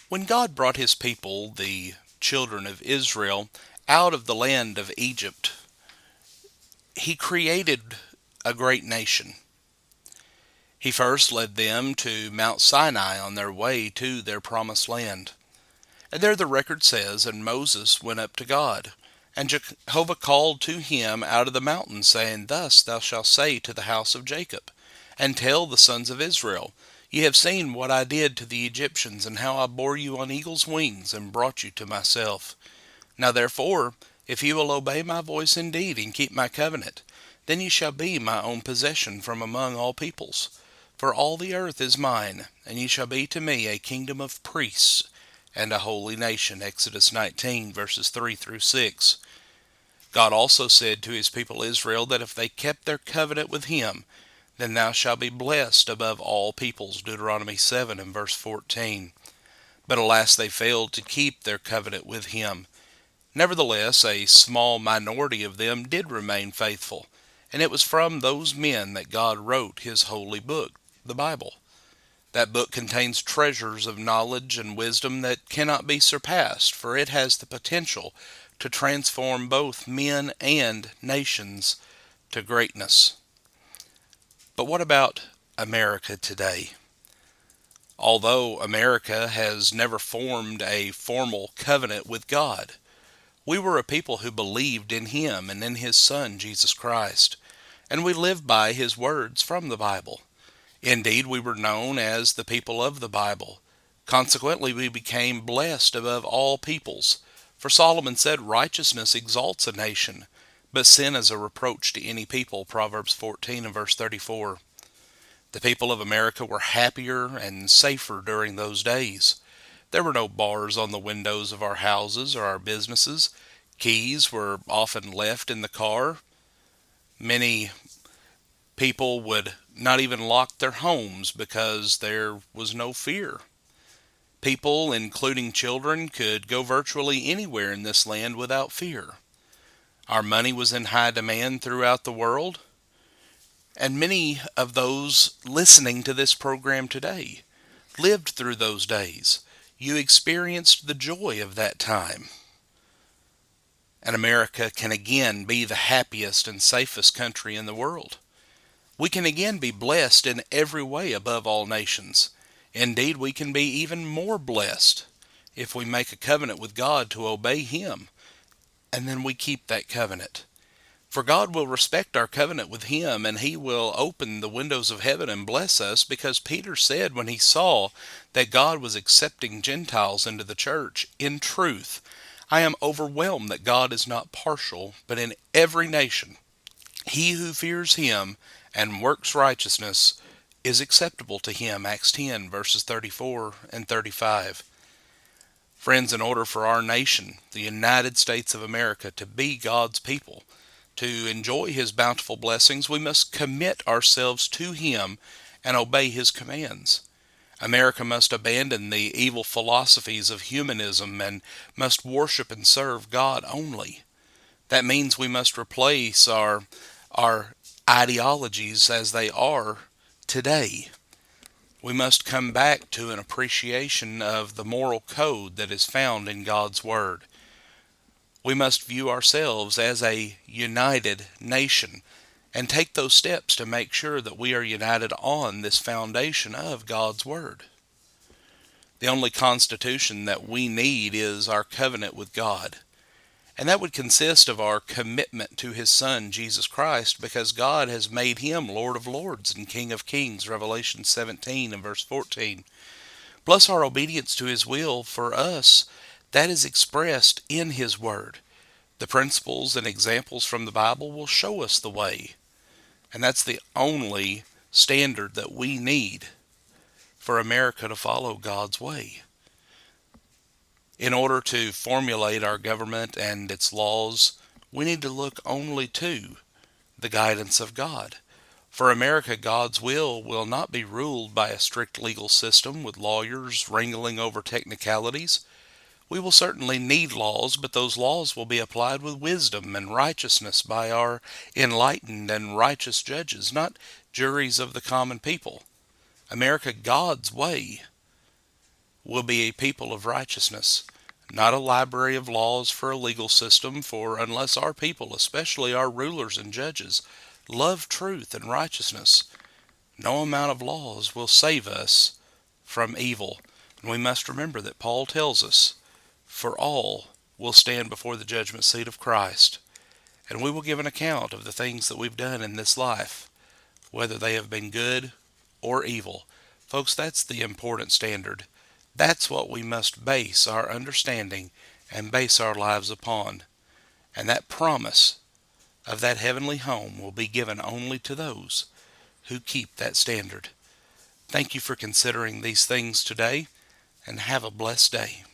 When God brought his people, the children of Israel, out of the land of Egypt, he created a great nation. He first led them to Mount Sinai on their way to their promised land. And there the record says, "And Moses went up to God. And Jehovah called to him out of the mountain, saying, Thus thou shalt say to the house of Jacob, and tell the sons of Israel, Ye have seen what I did to the Egyptians, and how I bore you on eagle's wings, and brought you to myself. Now therefore, if ye will obey my voice indeed, and keep my covenant, then ye shall be my own possession from among all peoples. For all the earth is mine, and ye shall be to me a kingdom of priests, and a holy nation." Exodus 19, verses 3 through 6. God also said to his people Israel that if they kept their covenant with him, then thou shalt be blessed above all peoples. Deuteronomy 7 and verse 14. But alas, they failed to keep their covenant with him. Nevertheless, a small minority of them did remain faithful, and it was from those men that God wrote his holy book, the Bible. That book contains treasures of knowledge and wisdom that cannot be surpassed, for it has the potential to transform both men and nations to greatness. But what about America today? Although America has never formed a formal covenant with God, we were a people who believed in him and in his Son, Jesus Christ, and we lived by his words from the Bible. Indeed, we were known as the people of the Bible. Consequently, we became blessed above all peoples. For Solomon said, "Righteousness exalts a nation, but sin is a reproach to any people." Proverbs 14 and verse 34. The people of America were happier and safer during those days. There were no bars on the windows of our houses or our businesses. Keys were often left in the car. Many people would not even lock their homes because there was no fear. People, including children, could go virtually anywhere in this land without fear. Our money was in high demand throughout the world. And many of those listening to this program today lived through those days. You experienced the joy of that time. And America can again be the happiest and safest country in the world. We can again be blessed in every way above all nations. Indeed, we can be even more blessed if we make a covenant with God to obey him, and then we keep that covenant. For God will respect our covenant with him, and he will open the windows of heaven and bless us, because Peter said when he saw that God was accepting Gentiles into the church, "In truth, I am overwhelmed that God is not partial, but in every nation he who fears him and works righteousness is acceptable to him." Acts 10, verses 34 and 35. Friends, in order for our nation, the United States of America, to be God's people, to enjoy his bountiful blessings, we must commit ourselves to him and obey his commands. America must abandon the evil philosophies of humanism and must worship and serve God only. That means we must replace our ideologies as they are today. We must come back to an appreciation of the moral code that is found in God's Word. We must view ourselves as a united nation and take those steps to make sure that we are united on this foundation of God's Word. The only constitution that we need is our covenant with God. And that would consist of our commitment to his Son, Jesus Christ, because God has made him Lord of Lords and King of Kings, Revelation 17 and verse 14. Plus our obedience to his will for us, that is expressed in his Word. The principles and examples from the Bible will show us the way. And that's the only standard that we need for America to follow God's way. In order to formulate our government and its laws, we need to look only to the guidance of God. For America, God's will not be ruled by a strict legal system with lawyers wrangling over technicalities. We will certainly need laws, but those laws will be applied with wisdom and righteousness by our enlightened and righteous judges, not juries of the common people. America, God's way, will be a people of righteousness, not a library of laws for a legal system, for unless our people, especially our rulers and judges, love truth and righteousness, no amount of laws will save us from evil. And we must remember that Paul tells us, for all will stand before the judgment seat of Christ, and we will give an account of the things that we've done in this life, whether they have been good or evil. Folks, that's the important standard. That's what we must base our understanding and base our lives upon. And that promise of that heavenly home will be given only to those who keep that standard. Thank you for considering these things today, and have a blessed day.